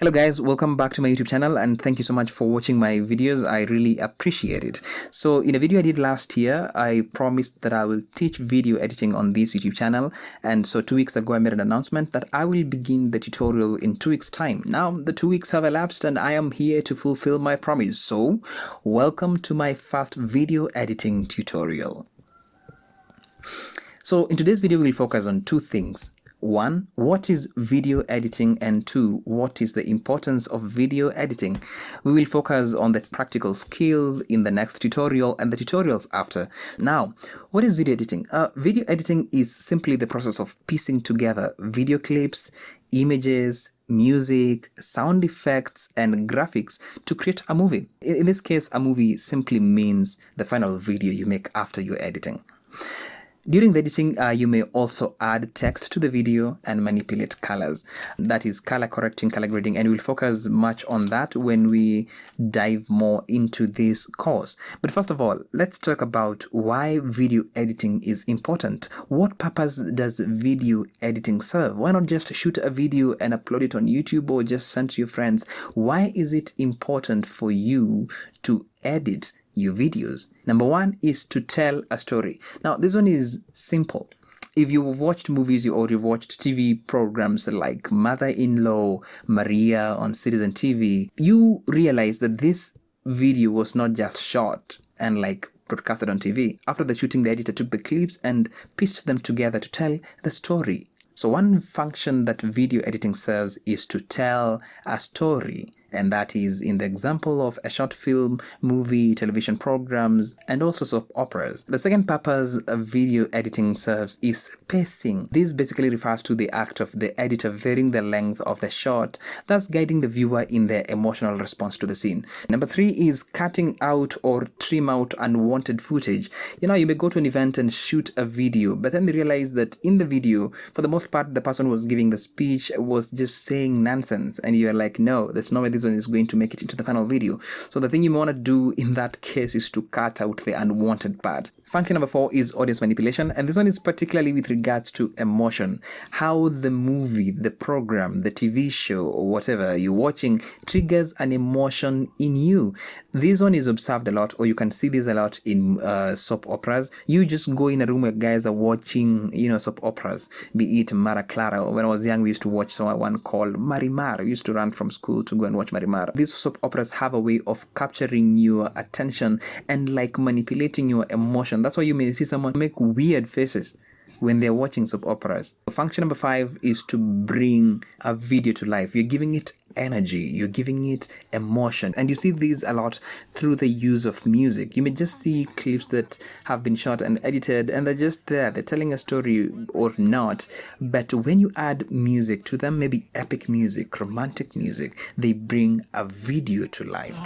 Hello guys, welcome back to my YouTube channel and thank you so much for watching my videos. I really appreciate it. So in a video I did last year, I promised that I will teach video editing on this YouTube channel, and so 2 weeks ago I made an announcement that I will begin the tutorial in 2 weeks time. Now the 2 weeks have elapsed and I am here to fulfill my promise. So welcome to my first video editing tutorial. So in today's video we'll focus on two things. One, what is video editing, and two, what is the importance of video editing? We will focus on the practical skills in the next tutorial and the tutorials after. Now, what is video editing? Video editing is simply the process of piecing together video clips, images, music, sound effects, and graphics to create a movie. In this case, a movie simply means the final video you make after your editing. During the editing, you may also add text to the video and manipulate colors. That is color correcting, color grading, and we'll focus much on that when we dive more into this course. But first of all, let's talk about why video editing is important. What purpose does video editing serve? Why not just shoot a video and upload it on YouTube or just send to your friends? Why is it important for you to edit your videos? Number one is to tell a story. Now this one is simple. If you've watched movies or you've watched TV programs like Mother-in-Law, Maria on Citizen TV, you realize that this video was not just shot and broadcasted on TV. After the shooting, the editor took the clips and pieced them together to tell the story. So one function that video editing serves is to tell a story, and that is in the example of a short film, movie, television programs, and also soap operas. The second purpose of video editing serves is pacing. This basically refers to the act of the editor varying the length of the shot, thus guiding the viewer in their emotional response to the scene. Number three is cutting out or trim out unwanted footage. You may go to an event and shoot a video, but then you realize that in the video, for the most part, the person who was giving the speech was just saying nonsense, and you're like, no, there's no way this one is going to make it into the final video. So the thing you want to do in that case is to cut out the unwanted part. Function number four is audience manipulation, and this one is particularly with regards to emotion. How the movie, the program, the TV show, or whatever you're watching triggers an emotion in you. This one is observed a lot, or you can see this a lot in soap operas. You just go in a room where guys are watching, soap operas, be it Mara Clara. When I was young, we used to watch one called Marimar. We used to run from school to go and watch Marimar. These soap operas have a way of capturing your attention and manipulating your emotion. That's why you may see someone make weird faces when they're watching soap operas. Function number five is to bring a video to life. You're giving it energy, you're giving it emotion, and you see these a lot through the use of music. You may just see clips that have been shot and edited and they're just there, they're telling a story or not, but when you add music to them, maybe epic music, romantic music, they bring a video to life.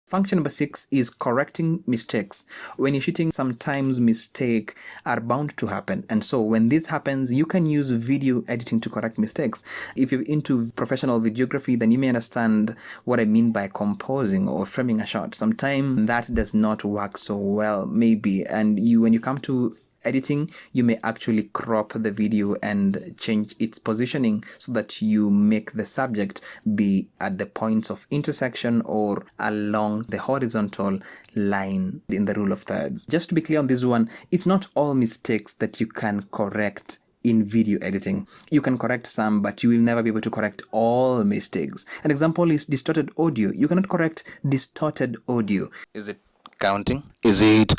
Function number six is correcting mistakes. When you're shooting, sometimes mistakes are bound to happen. And so when this happens, you can use video editing to correct mistakes. If you're into professional videography, then you may understand what I mean by composing or framing a shot. Sometimes that does not work so well, maybe. And when you come to editing, you may actually crop the video and change its positioning so that you make the subject be at the points of intersection or along the horizontal line in the rule of thirds. Just to be clear on this one, it's not all mistakes that you can correct in video editing. You can correct some, but you will never be able to correct all mistakes. An example is distorted audio. You cannot correct distorted audio. Is it counting? Is it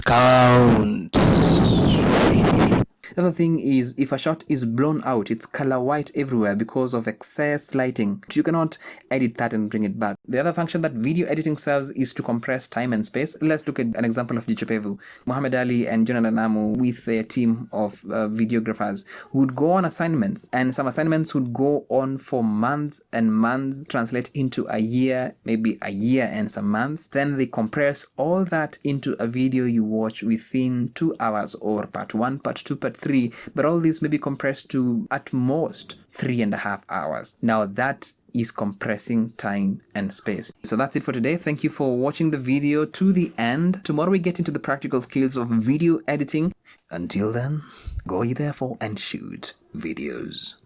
count? The other thing is, if a shot is blown out, it's color white everywhere because of excess lighting. You cannot edit that and bring it back. The other function that video editing serves is to compress time and space. Let's look at an example of Jicho Pevu. Muhammad Ali and Jonathan Amu with their team of videographers would go on assignments, and some assignments would go on for months and months, translate into a year, maybe a year and some months. Then they compress all that into a video you watch within 2 hours, or part 1, part 2, part 3, but all this may be compressed to at most 3.5 hours. Now that is compressing time and space. So that's it for today. Thank you for watching the video to the end. Tomorrow we get into the practical skills of video editing. Until then, go ye therefore and shoot videos.